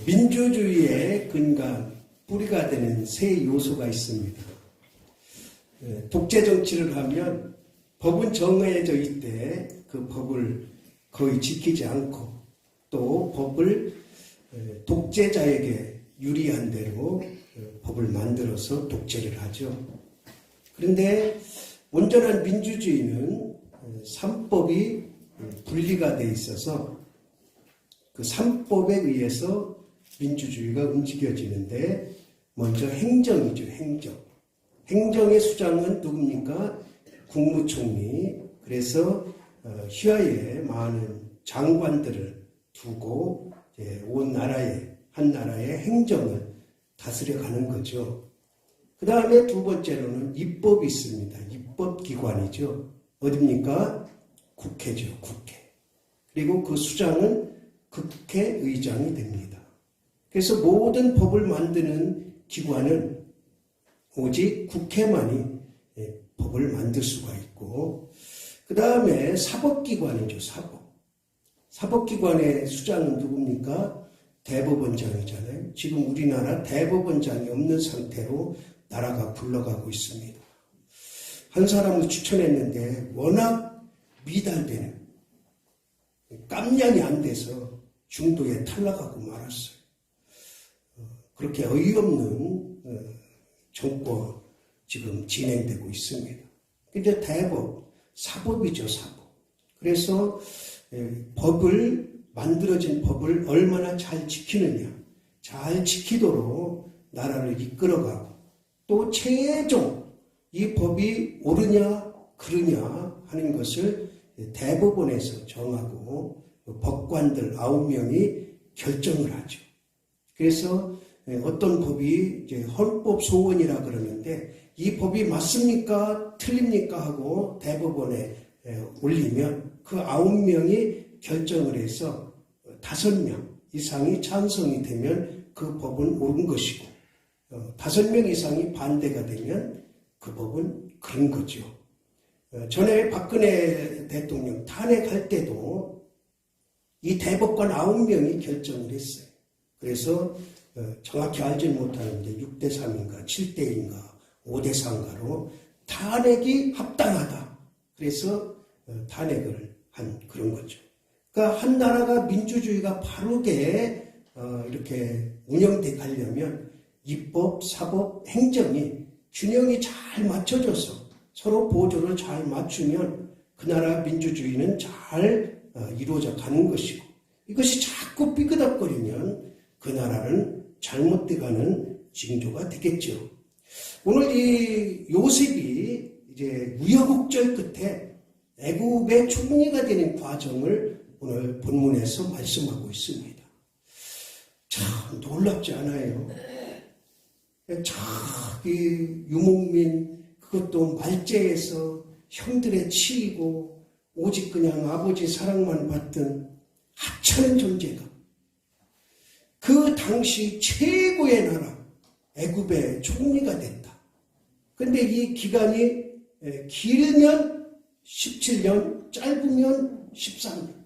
민주주의의 근간, 뿌리가 되는 세 요소가 있습니다. 독재 정치를 하면 법은 정해져 있대 그 법을 거의 지키지 않고 또 법을 독재자에게 유리한 대로 법을 만들어서 독재를 하죠. 그런데 온전한 민주주의는 삼법이 분리가 돼 있어서 그 삼법에 의해서 민주주의가 움직여지는데 먼저 행정이죠. 행정의 수장은 누굽니까? 국무총리. 그래서 휘하에 많은 장관들을 두고 온 나라의 한 나라의 행정을 다스려가는 거죠. 그 다음에 두 번째로는 입법이 있습니다. 입법기관이죠. 어딥니까? 국회죠. 국회. 그리고 그 수장은 국회의장이 됩니다. 그래서 모든 법을 만드는 기관은 오직 국회만이 법을 만들 수가 있고, 그 다음에 사법기관이죠. 사법기관의 수장은 누굽니까? 대법원장이잖아요. 지금 우리나라 대법원장이 없는 상태로 나라가 굴러가고 있습니다. 한 사람을 추천했는데 워낙 미달되는, 깜냥이 안 돼서 중도에 탈락하고 말았어요. 그렇게 어이없는 정권 지금 진행되고 있습니다. 근데 대법, 사법이죠, 사법. 그래서 만들어진 법을 얼마나 잘 지키느냐, 잘 지키도록 나라를 이끌어가고, 또 최종 이 법이 옳으냐 그르냐 하는 것을 대법원에서 정하고 법관들 9명이 결정을 하죠. 그래서 어떤 법이 이제 헌법 소원이라 그러는데 이 법이 맞습니까? 틀립니까? 하고 대법원에 올리면 그 9명이 결정을 해서 5명 이상이 찬성이 되면 그 법은 옳은 것이고 5명 이상이 반대가 되면 그 법은 그런 거죠. 전에 박근혜 대통령 탄핵할 때도 이 대법관 9명이 결정을 했어요. 그래서 정확히 알지는 못하는데 6대3인가 7대1인가 5대4인가로 탄핵이 합당하다. 그래서 탄핵을 한 그런 거죠. 그러니까 한 나라가 민주주의가 바르게 이렇게 운영돼 가려면 입법, 사법, 행정이 균형이 잘 맞춰져서 서로 보조를 잘 맞추면 그 나라 민주주의는 잘 이루어져 가는 것이고 이것이 자꾸 삐그덕거리면 그 나라는 잘못돼가는 징조가 되겠죠. 오늘 이 요셉이 이제 우여곡절 끝에 애굽의 총리가 되는 과정을 오늘 본문에서 말씀하고 있습니다. 참 놀랍지 않아요? 저기 유목민 그것도 말제에서 형들에 치이고 오직 그냥 아버지 사랑만 받던 하찮은 존재가 그 당시 최고의 나라 애굽의 총리가 됐다. 근데 이 기간이 길면 17년, 짧으면 13년.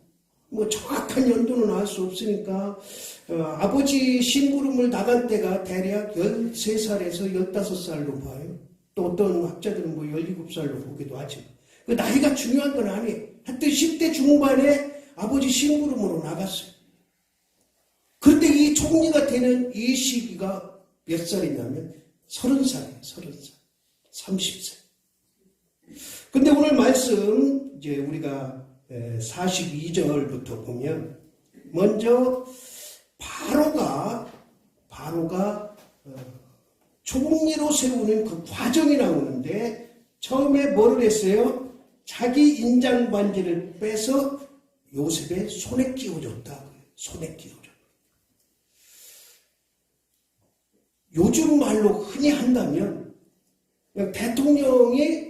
뭐 정확한 연도는 알 수 없으니까 아버지 심부름을 나간 때가 대략 13살에서 15살로 봐요. 또 어떤 학자들은 뭐 17살로 보기도 하지만 그 나이가 중요한 건 아니에요. 하여튼 10대 중반에 아버지 심부름으로 나갔어요. 그런데 이 총리가 되는 이 시기가 몇 살이냐면 30살이에요. 30살. 30살. 근데 오늘 말씀 이제 우리가 42절부터 보면 먼저 바로가 총리로 세우는 그 과정이 나오는데 처음에 뭐를 했어요? 자기 인장 반지를 빼서 요셉의 손에 끼워줬다. 손에 끼워줬다. 요즘 말로 흔히 한다면 대통령이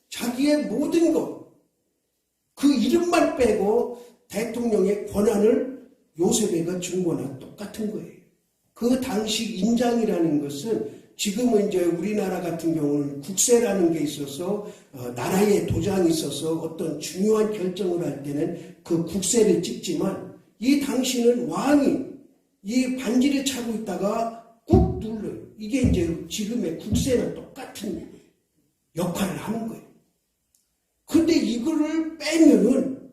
자기의 모든 것, 그 이름만 빼고 대통령의 권한을 요셉에게 준 거나 똑같은 거예요. 그 당시 인장이라는 것은 지금은 이제 우리나라 같은 경우는 국세라는 게 있어서 나라에 도장이 있어서 어떤 중요한 결정을 할 때는 그 국세를 찍지만 이 당시는 왕이 이 반지를 차고 있다가 꾹 눌러요. 이게 이제 지금의 국세랑 똑같은 역할을 하는 거예요. 근데 이거를 빼면은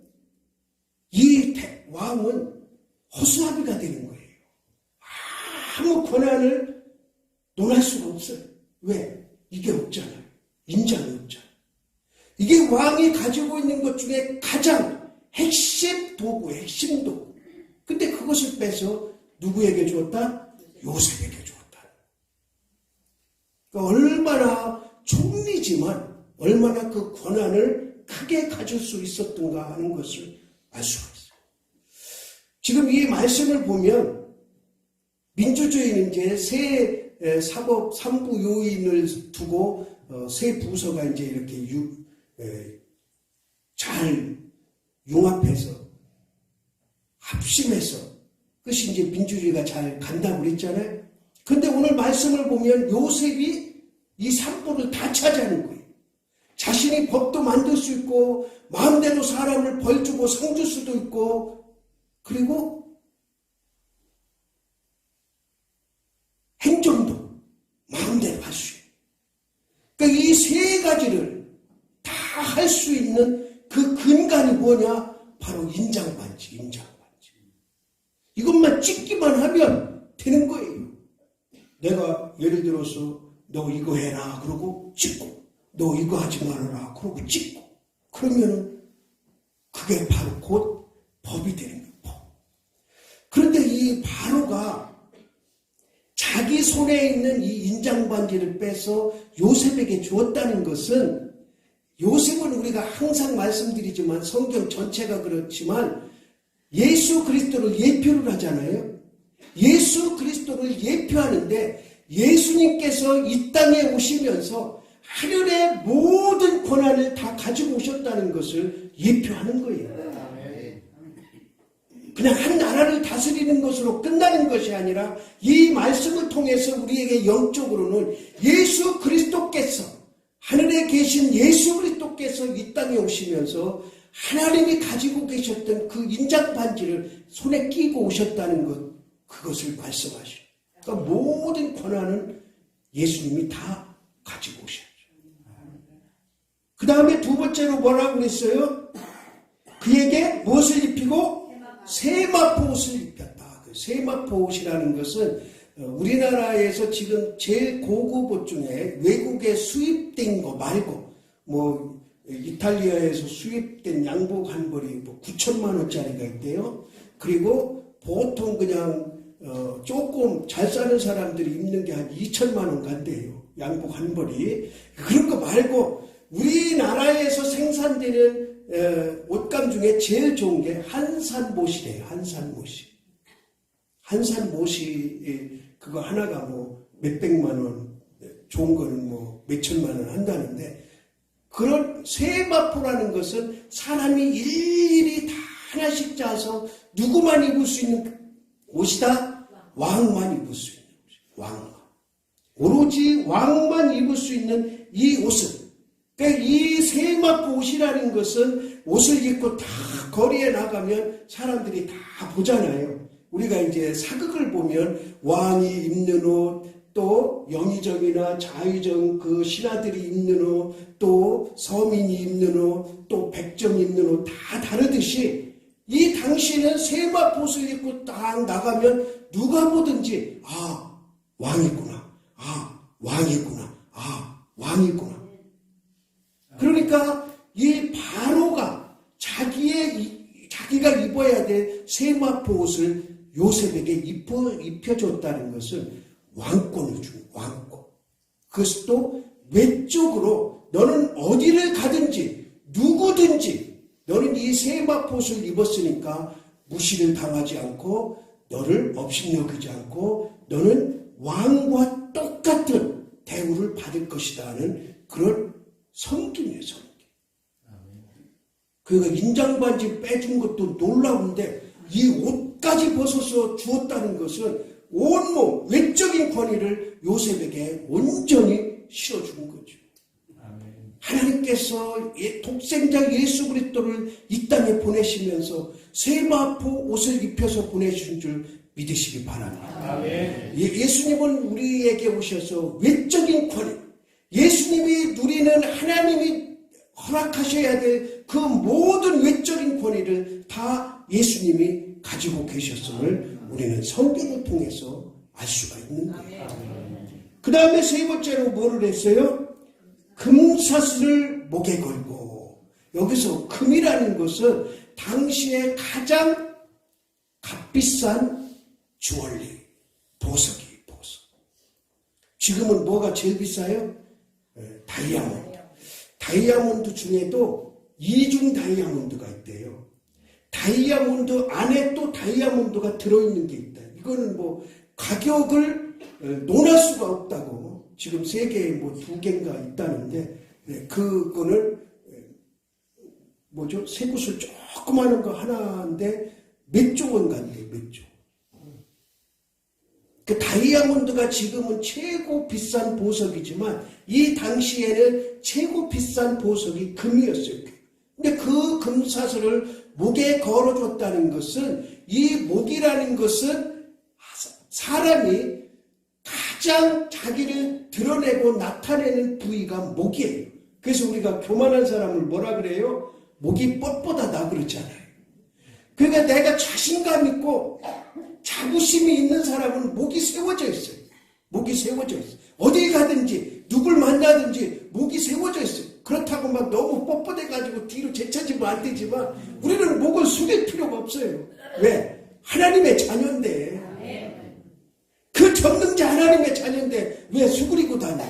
이 왕은 허수아비가 되는 거예요. 아무 권한을 논할 수가 없어요. 왜? 이게 없잖아요. 인장이 없잖아요. 이게 왕이 가지고 있는 것 중에 가장 핵심 도구예요. 핵심 도구. 근데 그것을 빼서 누구에게 주었다? 요셉에게 주었다. 그러니까 얼마나 총리지만 얼마나 그 권한을 크게 가질 수 있었던가 하는 것을 알 수가 있어요. 지금 이 말씀을 보면 민주주의는 이제 새 사법 3부 요인을 두고 새 부서가 이제 이렇게 잘 융합해서 합심해서 그것이 이제 민주주의가 잘 간다고 그랬잖아요. 근데 오늘 말씀을 보면 요셉이 이 3부를 다 차지하는 거예요. 자신이 법도 만들 수 있고 마음대로 사람을 벌 주고 상 줄 수도 있고 그리고 행정도 마음대로 할 수 있고 그러니까 이 세 가지를 다 할 수 있는 그 근간이 뭐냐? 바로 인장반지. 이것만 찍기만 하면 되는 거예요. 내가 예를 들어서 너 이거 해라 그러고 찍고 너 이거 하지 말아라 그러고 찍고 그러면은 그게 바로 곧 법이 되는 거예요. 법. 그런데 이 바로가 자기 손에 있는 이 인장반지를 빼서 요셉에게 주었다는 것은 요셉은 우리가 항상 말씀드리지만 성경 전체가 그렇지만 예수 그리스도를 예표를 하잖아요. 예수 그리스도를 예표하는데 예수님께서 이 땅에 오시면서 하늘의 모든 권한을 다 가지고 오셨다는 것을 예표하는 거예요. 그냥 한 나라를 다스리는 것으로 끝나는 것이 아니라 이 말씀을 통해서 우리에게 영적으로는 예수 그리스도께서 하늘에 계신 예수 그리스도께서 이 땅에 오시면서 하나님이 가지고 계셨던 그 인장반지를 손에 끼고 오셨다는 것 그것을 말씀하셔요. 그러니까 모든 권한은 예수님이 다 가지고 오셨죠. 그 다음에 두 번째로 뭐라고 그랬어요? 그에게 무엇을 입히고? 세마포 옷을 입혔다. 그 세마포 옷이라는 것은 우리나라에서 지금 제일 고급 옷 중에 외국에 수입된 거 말고 뭐 이탈리아에서 수입된 양복 한 벌이 뭐 9천만 원짜리가 있대요. 그리고 보통 그냥 조금 잘 사는 사람들이 입는 게 한 2천만 원 간대요. 양복 한 벌이. 그런 거 말고 우리나라에서 생산되는 옷감 중에 제일 좋은 게 한산못이래요. 한산못이. 한산못이 그거 하나가 뭐 몇백만 원, 좋은 거는 뭐 몇천만 원 한다는데 그런 세마포라는 것은 사람이 일일이 다 하나씩 짜서 누구만 입을 수 있는 옷이다? 왕만 입을 수 있는 옷이다. 왕만. 오로지 왕만 입을 수 있는 이 옷은 그러니까 이 세마포 옷이라는 것은 옷을 입고 다 거리에 나가면 사람들이 다 보잖아요. 우리가 이제 사극을 보면 왕이 입는 옷, 또 영의정이나 자의정 그 신하들이 입는 옷, 또 서민이 입는 옷, 또 백정이 입는 옷 다 다르듯이 이 당시에는 세마포 옷을 입고 딱 나가면 누가 보든지 아 왕이구나, 아 왕이구나, 아 왕이구나. 그러니까 이 바로가 자기가 입어야 될 세마포 옷을 요셉에게 입혀줬다는 것은 왕권을 준 왕권. 그것도 외적으로 너는 어디를 가든지 누구든지 너는 이 세마포 옷을 입었으니까 무시를 당하지 않고 너를 업신여기지 않고 너는 왕과 똑같은 대우를 받을 것이다 하는 그런 성김이에요. 성김. 그러니까 인장반지 빼준 것도 놀라운데 이 옷까지 벗어서 주었다는 것은 온몸 외적인 권위를 요셉에게 온전히 실어준 거죠. 하나님께서 독생자 예수 그리스도를 이 땅에 보내시면서 세마포 옷을 입혀서 보내신 줄 믿으시기 바랍니다. 예수님은 우리에게 오셔서 외적인 권위, 예수님이 누리는 하나님이 허락하셔야 될 그 모든 외적인 권위를 다 예수님이 가지고 계셨음을 우리는 성경을 통해서 알 수가 있는 거예요. 그 다음에 세 번째로 뭐를 했어요? 금사슬을 목에 걸고, 여기서 금이라는 것은 당시에 가장 값비싼 주얼리, 보석이에요. 보석. 지금은 뭐가 제일 비싸요? 다이아몬드. 다이아몬드 중에도 이중 다이아몬드가 있대요. 다이아몬드 안에 또 다이아몬드가 들어있는 게 있다. 이거는 뭐 가격을 논할 수가 없다고. 지금 세계에 뭐 2개인가 있다는데, 그거는 뭐죠? 쇠구슬 조그마한 거 하나인데 몇 조 원 간대요. 몇 조. 그 다이아몬드가 지금은 최고 비싼 보석이지만 이 당시에는 최고 비싼 보석이 금이었어요. 근데 그 금사슬을 목에 걸어줬다는 것은, 이 목이라는 것은 사람이 가장 자기를 드러내고 나타내는 부위가 목이에요. 그래서 우리가 교만한 사람을 뭐라 그래요? 목이 뻣뻣하다 그러잖아요. 그러니까 내가 자신감 있고 자부심이 있는 사람은 목이 세워져 있어요. 목이 세워져 있어요. 어디 가든지 누굴 만나든지 목이 세워져 있어요. 그렇다고 막 너무 뻣뻣해가지고 뒤로 제쳐지면 안 되지만 우리는 목을 숙일 필요가 없어요. 왜? 하나님의 자녀인데. 그 전능자 하나님의 자녀인데 왜 수그리고 다녀?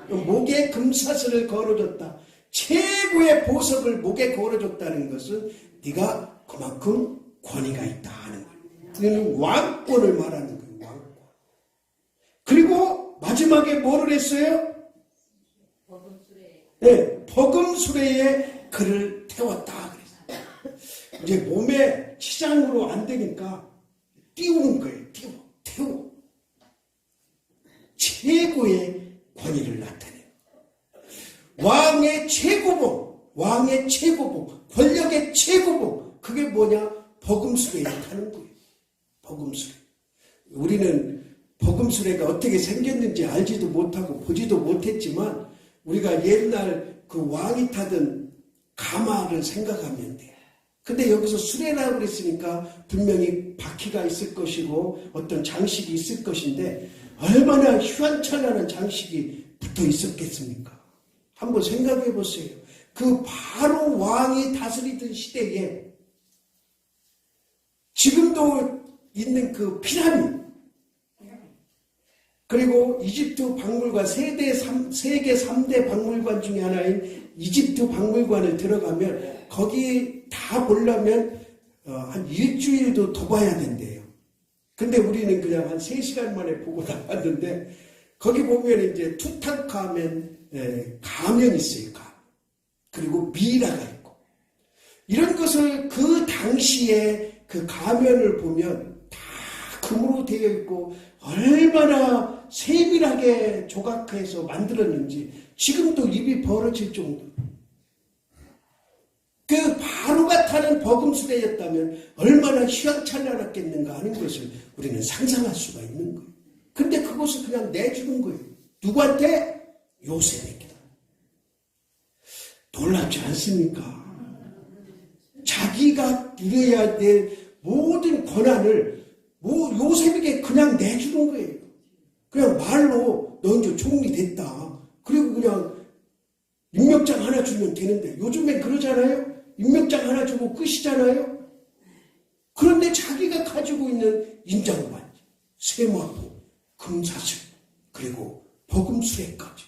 목에 금사슬을 걸어줬다. 최고의 보석을 목에 걸어줬다는 것은 네가 그만큼 권위가 있다 하는 거예요. 이거는 왕권을 말하는 거예요. 왕권. 그리고 마지막에 뭐를 했어요? 네, 버금수레에 그를 태웠다 그랬어요. 이제 몸에 치장으로 안 되니까 띄우는 거예요. 태워. 최고의 권위를 나타내요. 왕의 최고봉, 권력의 최고봉, 그게 뭐냐? 버금수레에 타는 거예요. 버금수레. 우리는 버금수레가 어떻게 생겼는지 알지도 못하고 보지도 못했지만 우리가 옛날 그 왕이 타던 가마를 생각하면 돼요. 근데 여기서 수레라고 그랬으니까 분명히 바퀴가 있을 것이고 어떤 장식이 있을 것인데 얼마나 휘황찬란한 장식이 붙어 있었겠습니까? 한번 생각해 보세요. 그 바로 왕이 다스리던 시대에 지금도 있는 그 피라미드, 그리고 이집트 박물관, 세계 3대 박물관 중에 하나인 이집트 박물관을 들어가면 거기 다 보려면 한 일주일도 더 봐야 된대요. 근데 우리는 그냥 한 3시간 만에 보고 나왔는데 거기 보면 이제 투탕카멘 가면이 있어요. 그리고 미이라가 있고, 이런 것을 그 당시에 그 가면을 보면 다 금으로 되어 있고 얼마나 세밀하게 조각해서 만들었는지 지금도 입이 벌어질 정도. 그 바로가 타는 버금수레였다면 얼마나 휘황찬란했겠는가 하는 것을 우리는 상상할 수가 있는 거예요. 근데 그것을 그냥 내주는 거예요. 누구한테? 요셉에게. 놀랍지 않습니까? 자기가 누려야 될 모든 권한을 요셉에게 그냥 내주는 거예요. 그냥 말로 너 이제 총리 됐다. 그리고 그냥 임명장 하나 주면 되는데, 요즘엔 그러잖아요. 임명장 하나 주고 끝이잖아요. 그런데 자기가 가지고 있는 인장반, 세마포, 금사슬, 그리고 버금수레까지,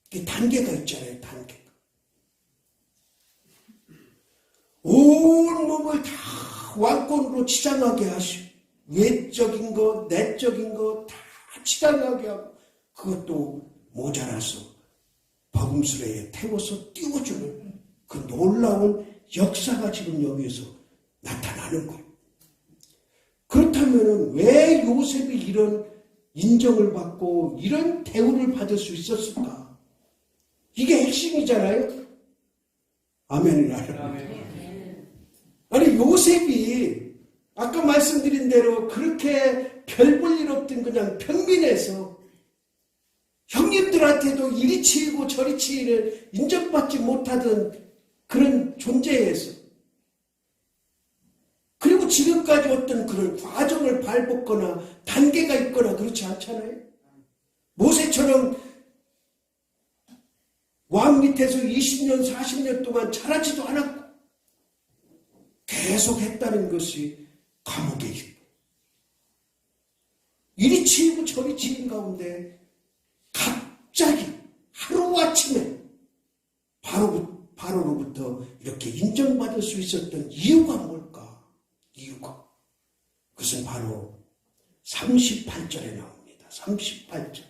이게 단계가 있잖아요. 단계가. 온 몸을 다 왕권으로 치장하게 하시고, 외적인 거, 내적인 거 다 치장하게 하고, 그것도 모자라서 버금수레에 태워서 띄워주는 그 놀라운 역사가 지금 여기에서 나타나는 거예요. 그렇다면 왜 요셉이 이런 인정을 받고 이런 대우를 받을 수 있었을까? 이게 핵심이잖아요. 아멘이라. 아니, 요셉이 아까 말씀드린 대로 그렇게 별 볼 일 없던 그냥 평민에서 형님들한테도 이리 치이고 저리 치이는 인정받지 못하던 그런 존재에서 그리고 지금까지 어떤 그런 과정을 밟았거나 단계가 있거나 그렇지 않잖아요. 모세처럼 왕 밑에서 20년, 40년 동안 자라지도 않았고 계속 했다는 것이 감옥에 있고 이리 치이고 저리 치인 가운데 갑자기 하루아침에 바로로부터 이렇게 인정받을 수 있었던 이유가 뭘까? 이유가 그것은 바로 38절에 나옵니다. 38절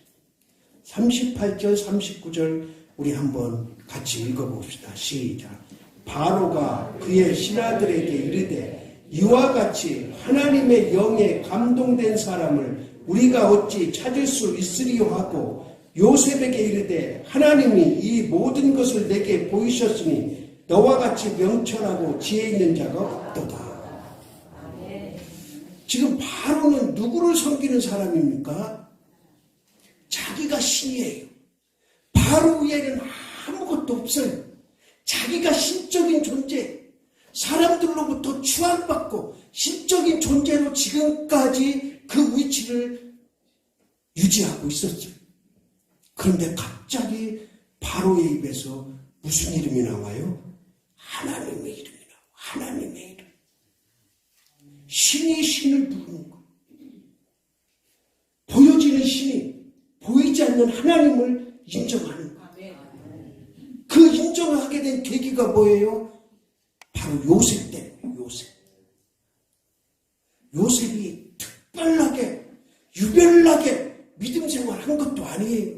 39절 우리 한번 같이 읽어봅시다. 시작. 바로가 그의 신하들에게 이르되 이와 같이 하나님의 영에 감동된 사람을 우리가 어찌 찾을 수 있으리요 하고 요셉에게 이르되 하나님이 이 모든 것을 내게 보이셨으니 너와 같이 명철하고 지혜 있는 자가 없도다. 지금 바로는 누구를 섬기는 사람입니까? 자기가 신이에요. 바로 위에는 아무것도 없어요. 자기가 신적인 존재, 사람들로부터 추앙받고 신적인 존재로 지금까지 그 위치를 유지하고 있었어요. 그런데 갑자기 바로의 입에서 무슨 이름이 나와요? 하나님의 이름이 나와요. 하나님의 이름. 신이 신을 부르는 거. 보여지는 신이 보이지 않는 하나님을 인정하는 거. 그 인정을 하게 된 계기가 뭐예요? 바로 요셉 때문에 요셉. 요셉이 특별하게 유별나게 믿음 생활한 것도 아니에요.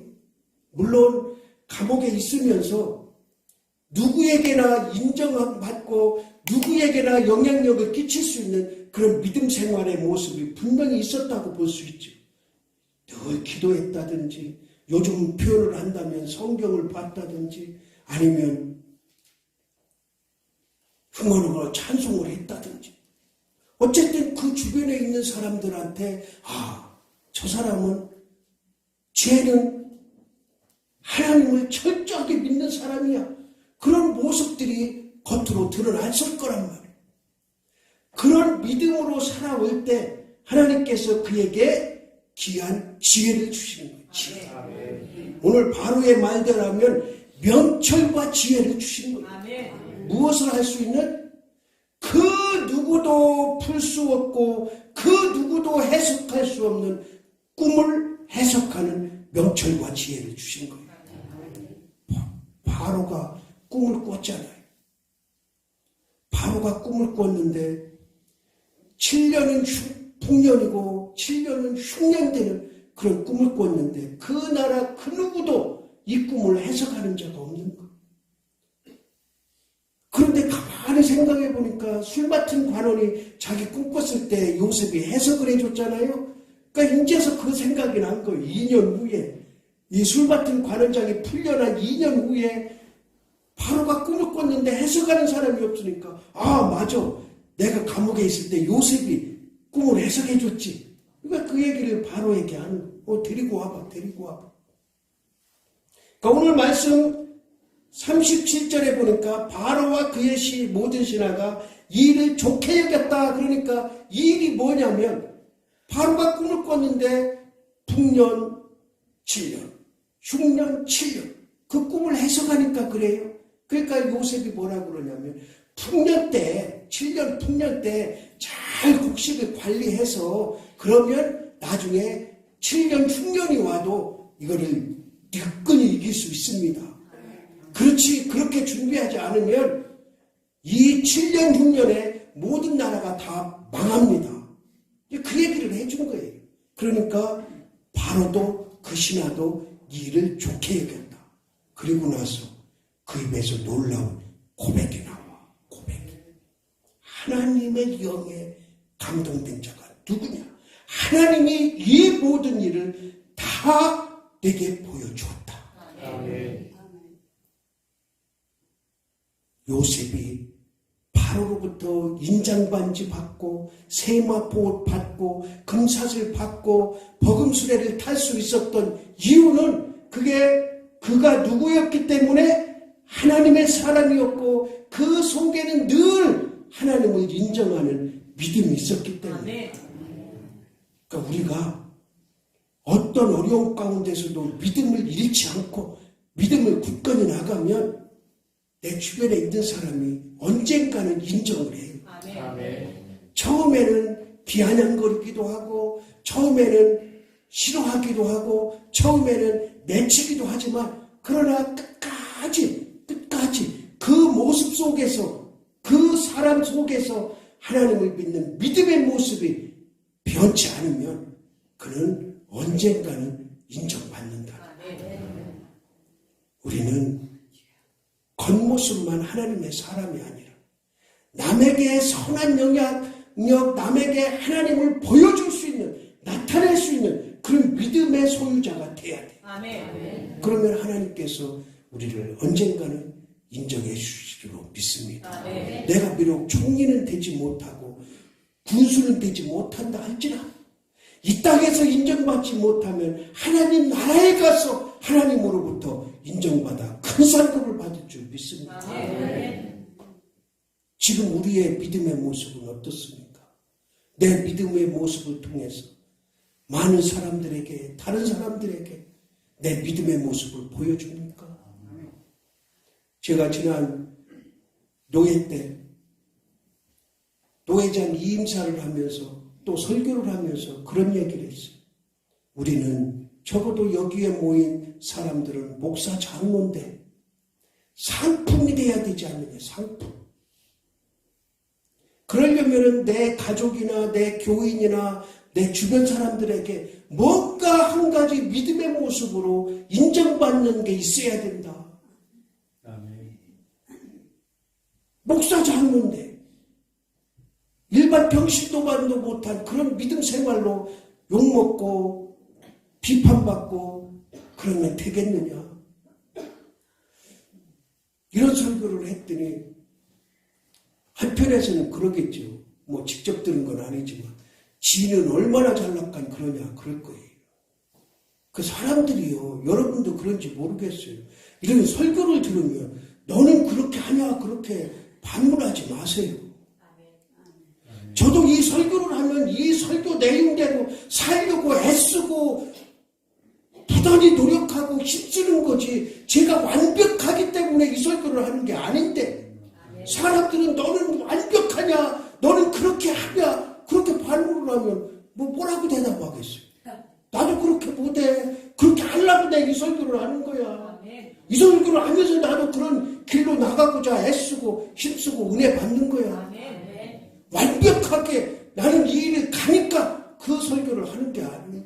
물론 감옥에 있으면서 누구에게나 인정받고 누구에게나 영향력을 끼칠 수 있는 그런 믿음 생활의 모습이 분명히 있었다고 볼 수 있죠. 늘 기도했다든지 요즘 표현을 한다면 성경을 봤다든지 아니면 흥얼흥얼 찬송을 했다든지 어쨌든 그 주변에 있는 사람들한테 저 사람은 쟤는 하나님을 철저하게 믿는 사람이야. 그런 모습들이 겉으로 드러났을 거란 말이에요. 그런 믿음으로 살아올 때 하나님께서 그에게 귀한 지혜를 주시는 거예요. 지혜. 오늘 바로의 말대로 하면 명철과 지혜를 주시는 거예요. 무엇을 할 수 있는? 그 누구도 풀 수 없고 그 누구도 해석할 수 없는 꿈을 해석하는 명철과 지혜를 주신 거예요. 바로가 꿈을 꿨잖아요. 바로가 꿈을 꿨는데 7년은 풍년이고 7년은 흉년 되는 그런 꿈을 꿨는데 그 나라 그 누구도 이 꿈을 해석하는 자가 없는 거예요. 그런데 가만히 생각해 보니까 술 맡은 관원이 자기 꿈 꿨을 때 요셉이 해석을 해줬잖아요. 그러니까 이제서 그 생각이 난 거예요. 2년 후에 이 술 맡은 관원장이 풀려난 2년 후에 바로가 꿈을 꿨는데 해석하는 사람이 없으니까 맞아. 내가 감옥에 있을 때 요셉이 꿈을 해석해줬지. 그러니까 그 얘기를 바로에게 하는 거예요. 데리고 와봐. 그러니까 오늘 말씀 37절에 보니까 바로와 그의 모든 신하가 이 일을 좋게 여겼다. 그러니까 이 일이 뭐냐면 바로가 꿈을 꿨는데 풍년 7년, 흉년 7년 그 꿈을 해석하니까 그래요. 그러니까 요셉이 뭐라고 그러냐면 풍년 때 7년 풍년 때 잘 곡식을 관리해서 그러면 나중에 7년 흉년이 와도 이거를 느끈히 이길 수 있습니다. 그렇지 그렇게 준비하지 않으면 이 7년 흉년에 모든 나라가 다 망합니다. 그 얘기를 해준 거예요. 그러니까 바로도 그 신하도 이 일을 좋게 여겼다. 그리고 나서 그 입에서 놀라운 고백이 나와. 고백. 하나님의 영에 감동된 자가 누구냐? 하나님이 이 모든 일을 다 내게 보여주었다. 요셉이 바로로부터 인장반지 받고 세마포 받고 금사슬 받고 버금수레를 탈 수 있었던 이유는 그가 누구였기 때문에 하나님의 사람이었고 그 속에는 늘 하나님을 인정하는 믿음이 있었기 때문에. 그러니까 우리가 어떤 어려움 가운데서도 믿음을 잃지 않고 믿음을 굳건히 나가면 내 주변에 있는 사람이 언젠가는 인정을 해요. 처음에는 비아냥거리기도 하고 처음에는 싫어하기도 하고 처음에는 내치기도 하지만 그러나 끝까지 그 모습 속에서 그 사람 속에서 하나님을 믿는 믿음의 모습이 변치 않으면 그는 언젠가는 인정받는다. 우리는 겉모습만 하나님의 사람이 아니라 남에게 선한 영향력, 남에게 하나님을 보여줄 수 있는, 나타낼 수 있는 그런 믿음의 소유자가 돼야 돼. 그러면 하나님께서 우리를 언젠가는 인정해 주시기로 믿습니다. 내가 비록 총리는 되지 못하고 군수는 되지 못한다 할지라도 이 땅에서 인정받지 못하면 하나님 나라에 가서 하나님으로부터 인정받아 큰 상급을 받을 줄 믿습니다. 지금 우리의 믿음의 모습은 어떻습니까? 내 믿음의 모습을 통해서 많은 사람들에게, 다른 사람들에게 내 믿음의 모습을 보여줍니까? 제가 지난 노예 때 노회장 이임사를 하면서 또 설교를 하면서 그런 얘기를 했어요. 우리는 적어도 여기에 모인 사람들은 목사 장로인데 상품이 돼야 되지 않느냐, 상품. 그러려면 내 가족이나 내 교인이나 내 주변 사람들에게 뭔가 한 가지 믿음의 모습으로 인정받는 게 있어야 된다. 목사 장로인데 일반 병신도만도 못한 그런 믿음 생활로 욕먹고 비판받고 그러면 되겠느냐. 이런 설교를 했더니 한편에서는 그러겠죠. 뭐 직접 들은 건 아니지만 지는 얼마나 잘났간 그러냐 그럴 거예요. 그 사람들이요. 여러분도 그런지 모르겠어요. 이런 설교를 들으면 너는 그렇게 하냐 그렇게 반문하지 마세요. 저도 이 설교를 하면 이 설교 내용대로 살려고 애쓰고 부단히 노력하고 힘쓰는 거지 제가 완벽하기 때문에 이 설교를 하는 게 아닌데 사람들은 너는 완벽하냐 너는 그렇게 하냐 그렇게 반문을 하면 뭐라고 대답하겠어요. 나도 그렇게 못해. 그렇게 하려고 내가 이 설교를 하는 거야. 이 설교를 하면서 나도 그런 길로 나가고자 애쓰고 힘쓰고 은혜 받는 거야. 완벽하게 나는 이 일을 가니까 그 설교를 하는 게 아니에요.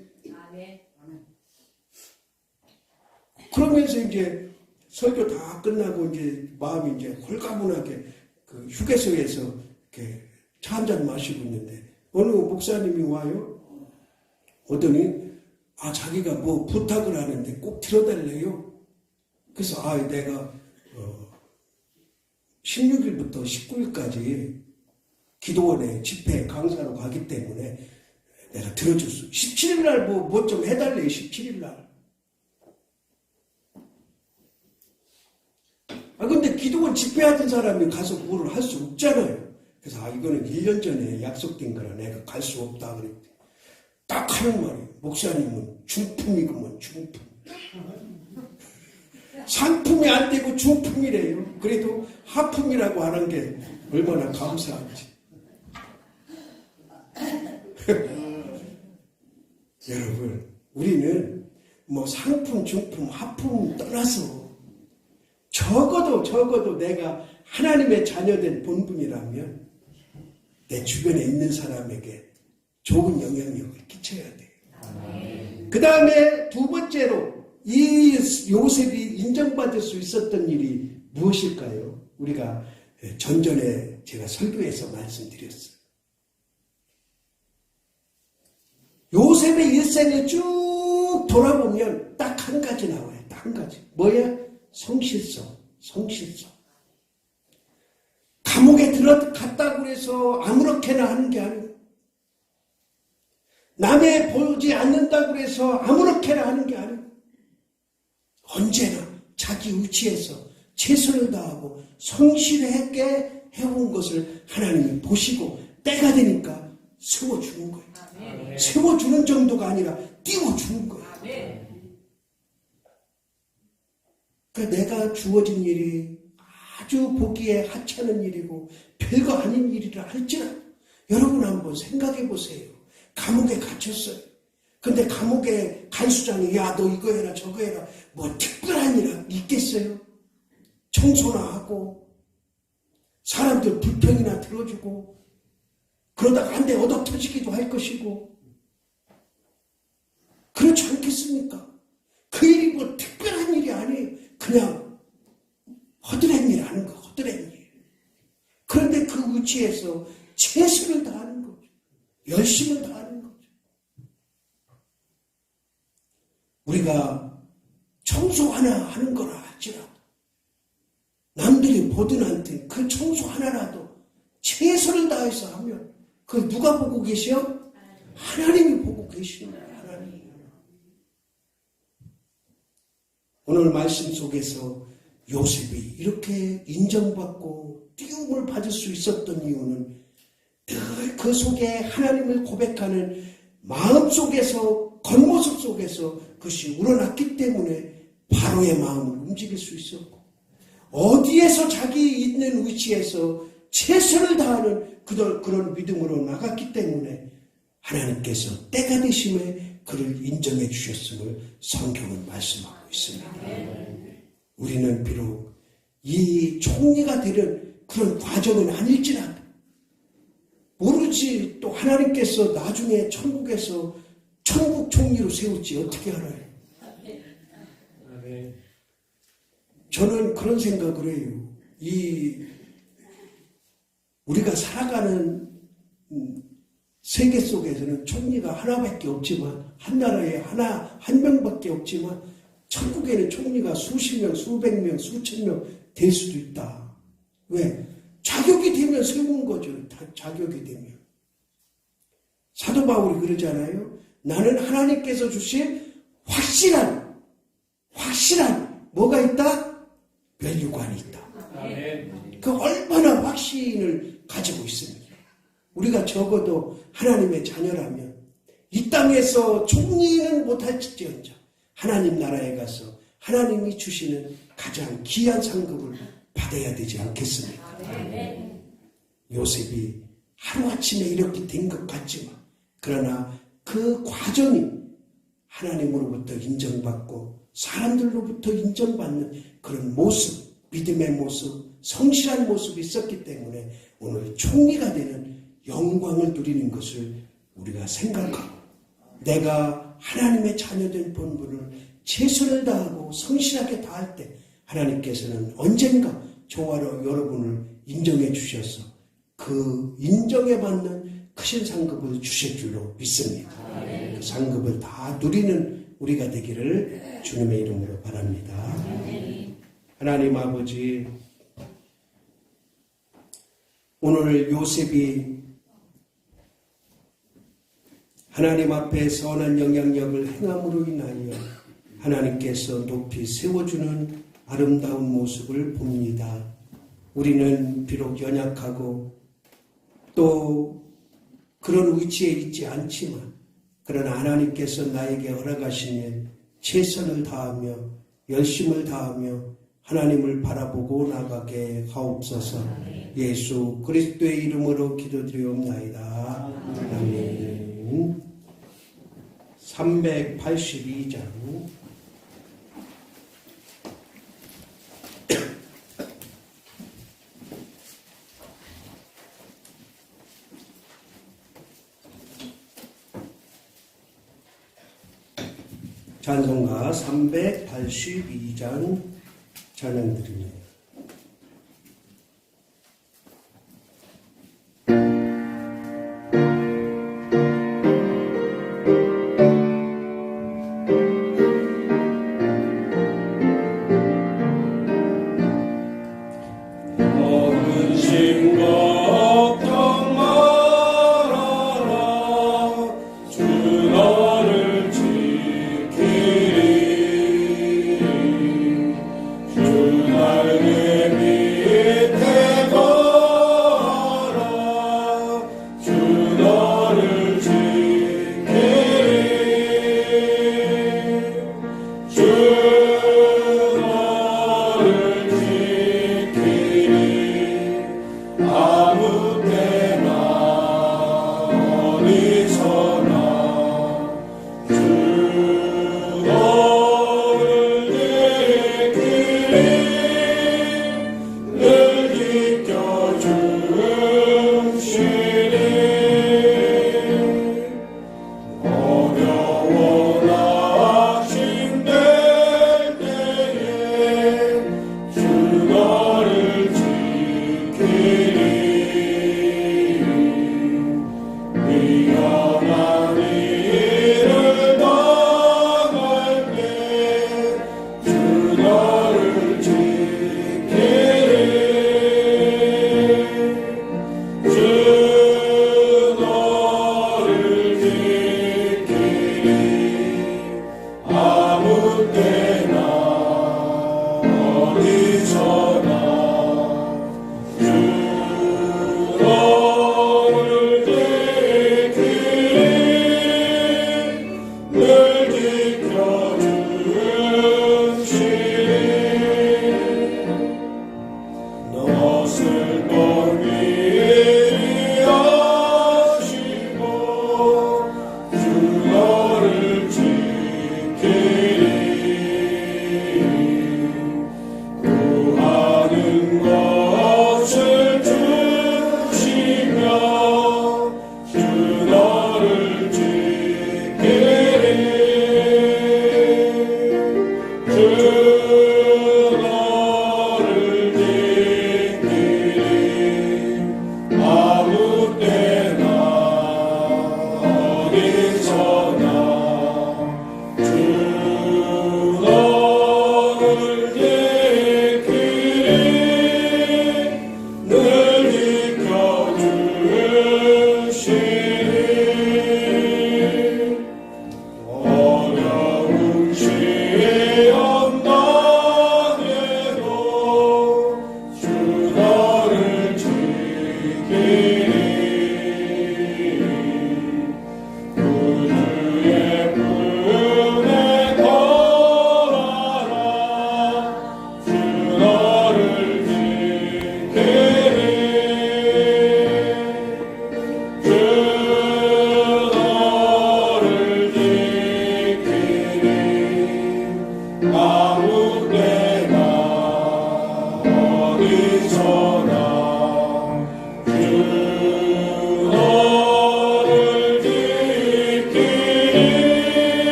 그러면서 이제 설교 다 끝나고 이제 마음이 이제 홀가분하게 그 휴게소에서 이렇게 차 한잔 마시고 있는데 어느 목사님이 와요. 오더니 자기가 뭐 부탁을 하는데 꼭 들어달래요. 그래서 내가 16일부터 19일까지 기도원에 집회 강사로 가기 때문에 내가 들어줬어. 17일날 뭐 좀 해달래요. 17일날. 근데 기도원 집회하던 사람이 가서 뭐를 할 수 없잖아요. 그래서 이거는 1년 전에 약속된 거라 내가 갈 수 없다 그랬대. 딱 하는 말이에요. 목사님은 중품이구먼 중품. 상품이 안 되고 중품이래요. 그래도 하품이라고 하는 게 얼마나 감사한지. 여러분, 우리는 뭐 상품, 중품, 하품 떠나서 적어도 내가 하나님의 자녀된 본분이라면 내 주변에 있는 사람에게 좋은 영향력을 끼쳐야 돼요. 그 다음에 두 번째로 이 요셉이 인정받을 수 있었던 일이 무엇일까요? 우리가 전전에 제가 설교에서 말씀드렸어요. 요셉의 일생을 쭉 돌아보면 딱 한 가지 나와요. 딱 한 가지. 뭐야? 성실성. 감옥에 들어갔다고 해서 아무렇게나 하는 게 아니고, 남의 보지 않는다고 해서 아무렇게나 하는 게 아니고, 언제나 자기 위치에서 최선을 다하고 성실하게 해온 것을 하나님이 보시고 때가 되니까 세워주는 거예요. 아멘. 세워주는 정도가 아니라 띄워주는 거예요. 아멘. 그러니까 내가 주어진 일이 아주 보기에 하찮은 일이고 별거 아닌 일이라 할지라도 여러분 한번 생각해 보세요. 감옥에 갇혔어요. 근데 감옥에 간수장이 야 너 이거 해라 저거 해라 뭐 특별한 일 있겠어요? 청소나 하고 사람들 불평이나 들어주고 그러다가 한 대 얻어 터지기도 할 것이고 그렇지 않겠습니까? 그 일이 뭐 특별한 일이 아니에요. 그냥 허드렛 일 하는 거 허드렛 일. 그런데 그 위치에서 최선을 다하는 거죠. 열심을 다하는 거죠. 우리가 청소 하나 하는 거라 할지라도 남들이 보든 않든 그 청소 하나라도 최선을 다해서 하면 그걸 누가 보고 계셔? 하나님이 보고 계시는 거예요. 하나님. 오늘 말씀 속에서 요셉이 이렇게 인정받고 띄움을 받을 수 있었던 이유는 늘 그 속에 하나님을 고백하는 마음 속에서 겉모습 속에서 그것이 우러났기 때문에 바로의 마음을 움직일 수 있었고 어디에서 자기 있는 위치에서 최선을 다하는 그런 믿음으로 나갔기 때문에 하나님께서 때가 되심에 그를 인정해 주셨음을 성경은 말씀하고 있습니다. 우리는 비록 이 총리가 되는 그런 과정은 아닐지라도 모르지 또 하나님께서 나중에 천국에서 천국 총리로 세울지 어떻게 알아요? 저는 그런 생각을 해요. 우리가 살아가는 세계 속에서는 총리가 하나밖에 없지만 한 나라에 한 명밖에 없지만 천국에는 총리가 수십 명, 수백 명, 수천 명 될 수도 있다. 왜? 자격이 되면 세운 거죠. 자격이 되면. 사도 바울이 그러잖아요. 나는 하나님께서 주신 확실한 뭐가 있다? 면류관이 있다. 그 얼마나 확신을 가지고 있습니다. 우리가 적어도 하나님의 자녀라면 이 땅에서 총리는 못할지언정 하나님 나라에 가서 하나님이 주시는 가장 귀한 상급을 받아야 되지 않겠습니까? 요셉이 하루아침에 이렇게 된 것 같지만 그러나 그 과정이 하나님으로부터 인정받고 사람들로부터 인정받는 그런 모습, 믿음의 모습, 성실한 모습이 있었기 때문에 오늘 총리가 되는 영광을 누리는 것을 우리가 생각하고 내가 하나님의 자녀된 본분을 최선을 다하고 성실하게 다할 때 하나님께서는 언젠가 저와 여러분을 인정해 주셔서 그 인정에 받는 크신 상급을 주실 줄로 믿습니다. 그 상급을 다 누리는 우리가 되기를 주님의 이름으로 바랍니다. 하나님 아버지, 오늘 요셉이 하나님 앞에 선한 영향력을 행함으로 인하여 하나님께서 높이 세워주는 아름다운 모습을 봅니다. 우리는 비록 연약하고 또 그런 위치에 있지 않지만 그러나 하나님께서 나에게 허락하신 일 최선을 다하며 열심을 다하며 하나님을 바라보고 나가게 하옵소서. 예수 그리스도의 이름으로 기도드리옵나이다. 아멘. 382장 찬송가 382장 찬양드립니다. 어른심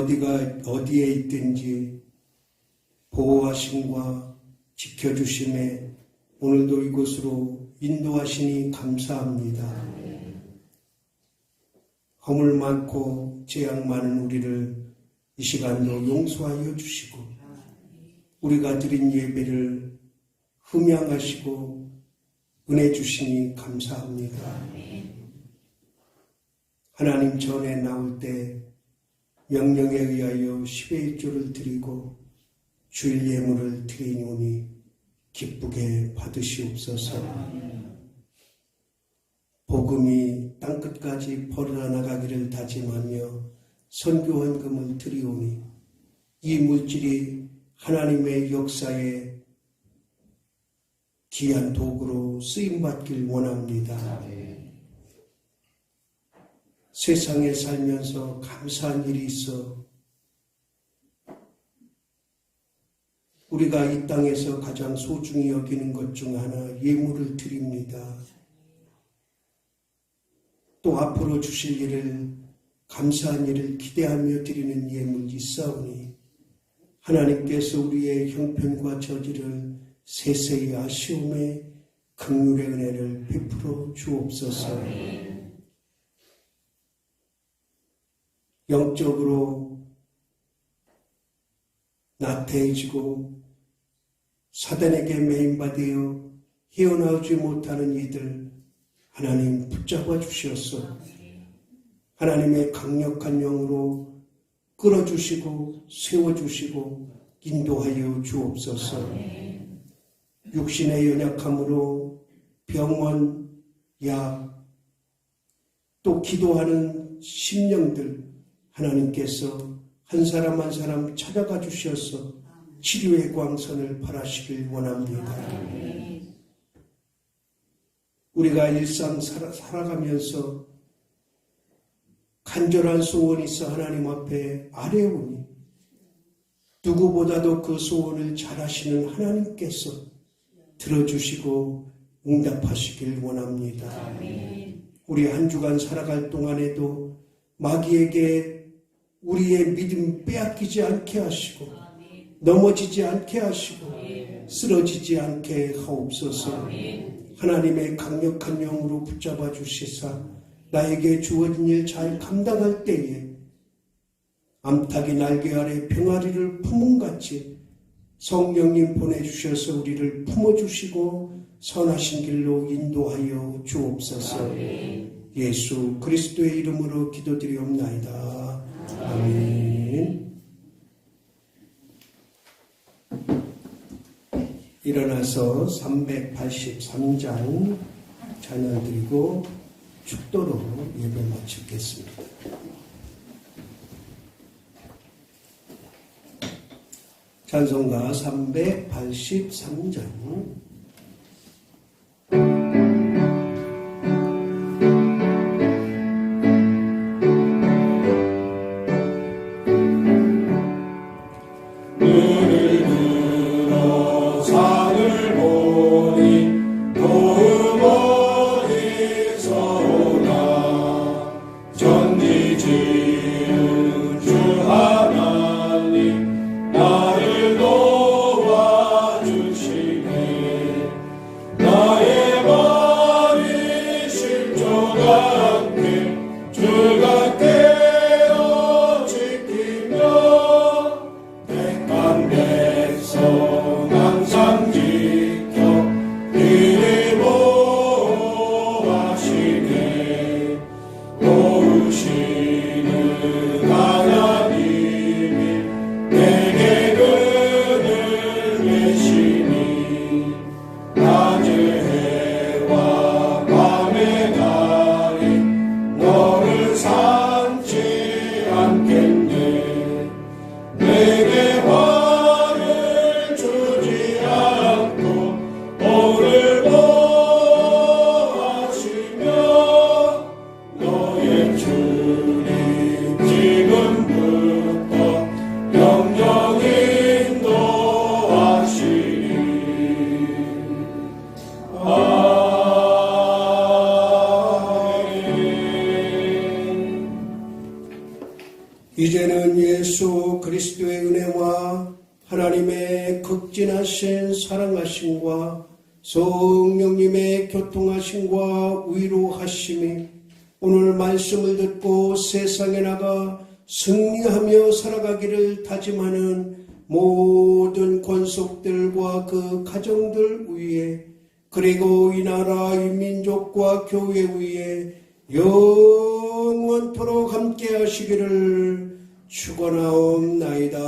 우리가 어디에 있든지 보호하심과 지켜주심에 오늘도 이곳으로 인도하시니 감사합니다. 허물 많고 죄악 많은 우리를 이 시간도 용서하여 주시고 우리가 드린 예배를 흠양하시고 은혜 주시니 감사합니다. 하나님 전에 나올 때 명령에 의하여 10의 1조를 드리고 주일 예물을 드리니 기쁘게 받으시옵소서. 복음이 땅끝까지 퍼져나가기를 다짐하며 선교헌금을 드리오니 이 물질이 하나님의 역사에 귀한 도구로 쓰임받길 원합니다. 세상에 살면서 감사한 일이 있어 우리가 이 땅에서 가장 소중히 여기는 것 중 하나 예물을 드립니다. 또 앞으로 주실 일을 감사한 일을 기대하며 드리는 예물이 있사오니 하나님께서 우리의 형편과 저지를 세세히 아시오매 긍휼의 은혜를 베풀어 주옵소서. 영적으로 나태해지고 사단에게 매인받아 헤어나오지 못하는 이들 하나님 붙잡아 주시옵소서. 하나님의 강력한 영으로 끌어주시고 세워주시고 인도하여 주옵소서. 육신의 연약함으로 병원, 약, 또 기도하는 심령들 하나님께서 한 사람 한 사람 찾아가 주셔서 치료의 광선을 발하시길 원합니다. 우리가 일상 살아가면서 간절한 소원이 있어 하나님 앞에 아뢰오니 누구보다도 그 소원을 잘하시는 하나님께서 들어주시고 응답하시길 원합니다. 우리 한 주간 살아갈 동안에도 마귀에게 우리의 믿음 빼앗기지 않게 하시고 넘어지지 않게 하시고 쓰러지지 않게 하옵소서. 하나님의 강력한 영으로 붙잡아 주시사 나에게 주어진 일 잘 감당할 때에 암탉이 날개 아래 병아리를 품음같이 성령님 보내주셔서 우리를 품어주시고 선하신 길로 인도하여 주옵소서. 예수 그리스도의 이름으로 기도드리옵나이다. 아멘. 일어나서 383장 찬양드리고 축도로 예배 마치겠습니다. 찬송가 383장. 이제는 예수 그리스도의 은혜와 하나님의 극진하신 사랑하심과 성령님의 교통하심과 위로하심이 오늘 말씀을 듣고 세상에 나가 승리하며 살아가기를 다짐하는 모든 권속들과 그 가정들 위에, 그리고 이 나라 이 민족과 교회 위에 영원토록 함께 하시기를 축원하옵나이다.